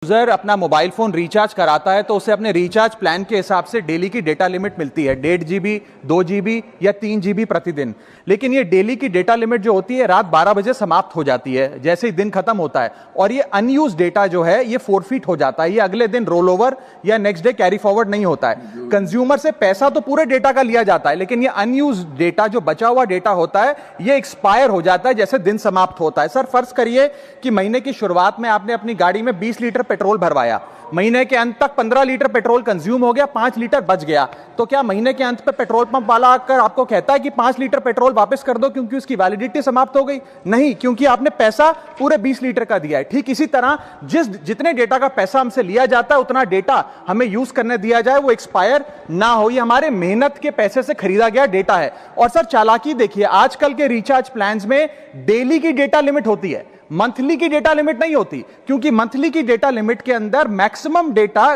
User अपना mobile phone recharge कराता है तो उसे अपने रिचार्ज प्लान के हिसाब से डेली की डेटा लिमिट मिलती है 1.5 GB 2 GB या 3 GB प्रतिदिन। लेकिन ये डेली की डेटा लिमिट जो होती है रात 12 बजे समाप्त हो जाती है जैसे ही दिन खत्म होता है, और ये अनयूज डेटा जो है ये फोरफिट हो जाता है, ये अगले दिन रोल ओवर या नेक्स्ट डे कैरी फॉरवर्ड नहीं होता है। कंज्यूमर से पैसा तो पूरे डेटा का लिया जाता है, लेकिन ये अनयूज डेटा जो बचा हुआ डेटा होता है ये एक्सपायर हो जाता है जैसे दिन समाप्त होता है। सर फर्ज करिए कि महीने की शुरुआत में आपने अपनी गाड़ी में 20 लीटर पेट्रोल भरवाया, महीने के अंत तक 15 लीटर पेट्रोल कंज्यूम हो गया, 5 लीटर बच गया, तो क्या महीने के अंत पे पेट्रोल पंप वाला आकर आपको कहता है कि 5 लीटर पेट्रोल वापस कर दो क्योंकि उसकी वैलिडिटी समाप्त हो गई? नहीं, क्योंकि आपने पैसा पूरे 20 लीटर का दिया है। ठीक इसी तरह जितने डेटा का पैसा हमसे लिया जाता है उतना डेटा हमें यूज करने दिया जाए, वो एक्सपायर ना हो। ये हमारे मेहनत के पैसे से खरीदा गया डेटा है। और सर चालाकी देखिए, आजकल के रिचार्ज प्लान्स में डेली की डेटा लिमिट होती है, मंथली की डेटा लिमिट नहीं होती, क्योंकि मंथली की डेटा लिमिट के अंदर मैक्सिमम डेटा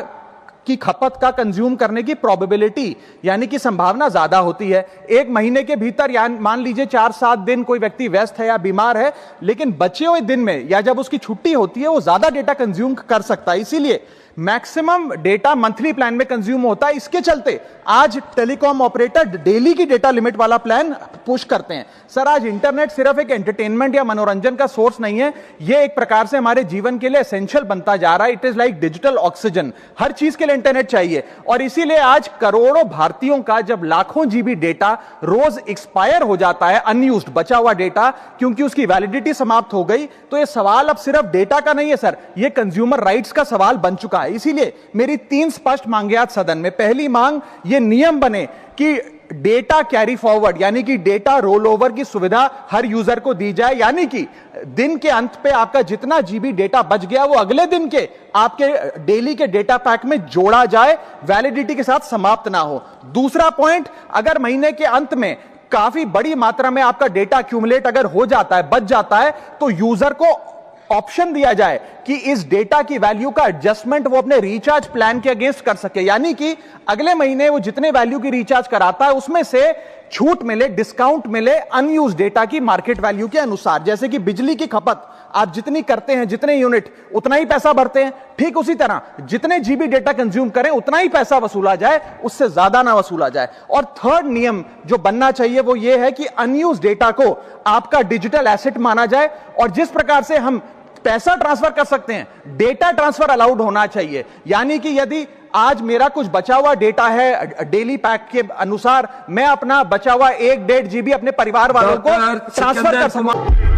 की खपत का कंज्यूम करने की प्रोबेबिलिटी यानी कि संभावना ज्यादा होती है। एक महीने के भीतर या मान लीजिए 4-7 दिन कोई व्यक्ति व्यस्त है या बीमार है, लेकिन बचे हुए दिन में या जब उसकी छुट्टी होती है वो ज्यादा डेटा कंज्यूम कर सकता है, इसीलिए मैक्सिमम डेटा मंथली प्लान में कंज्यूम होता है। इसके चलते आज टेलीकॉम ऑपरेटर डेली की डेटा लिमिट वाला प्लान पुश करते हैं। सर आज इंटरनेट सिर्फ एक एंटरटेनमेंट या मनोरंजन का सोर्स नहीं है, यह एक प्रकार से हमारे जीवन के लिए एसेंशियल बनता जा रहा है। It is like digital oxygen, हर चीज के लिए इंटरनेट चाहिए। और इसीलिए आज करोड़ों भारतीयों का जब लाखों जीबी डेटा रोज एक्सपायर हो जाता है, अनयूज्ड बचा हुआ डेटा, क्योंकि उसकी वैलिडिटी समाप्त हो गई, तो यह सवाल अब सिर्फ डेटा का नहीं है सर, यह कंज्यूमर राइट्स का सवाल बन चुका है। इसीलिए मेरी 3 स्पष्ट मांगे आज सदन में। पहली मांग, यह नियम बने कि डेटा कैरी फॉरवर्ड यानी कि डेटा रोल ओवर की सुविधा हर यूजर को दी जाए, यानी कि दिन के अंत पे आपका जितना जीबी डेटा बच गया वो अगले दिन के आपके डेली के डेटा पैक में जोड़ा जाए, वैलिडिटी के साथ समाप्त ना हो। दूसरा पॉइंट, अगर महीने के अंत में काफी बड़ी मात्रा में आपका डेटा एक्यूमुलेट अगर हो जाता है, बच जाता है, तो यूजर को ऑप्शन दिया जाए कि इस डेटा की वैल्यू का एडजस्टमेंट वो अपने रिचार्ज प्लान के अगेंस्ट कर सके, यानी कि अगले महीने वो जितने वैल्यू की रिचार्ज कराता है उसमें से छूट मिले, डिस्काउंट मिले अनयूज्ड डेटा की मार्केट वैल्यू के अनुसार। जैसे कि बिजली की खपत आप जितनी करते हैं, जितने यूनिट उतना ही पैसा भरते हैं, ठीक उसी तरह जितने जीबी डेटा कंज्यूम करें उतना ही पैसा वसूला जाए, उससे ज्यादा ना वसूला जाए। और थर्ड नियम जो बनना चाहिए वो ये है कि अनयूज्ड डेटा को आपका डिजिटल एसेट माना जाए, और जिस प्रकार से हम पैसा ट्रांसफर कर सकते हैं, डेटा ट्रांसफर अलाउड होना चाहिए। यानी कि यदि आज मेरा कुछ बचा हुआ डेटा है डेली पैक के अनुसार, मैं अपना बचा हुआ 1-1.5 GB अपने परिवार वालों को ट्रांसफर कर सकूं।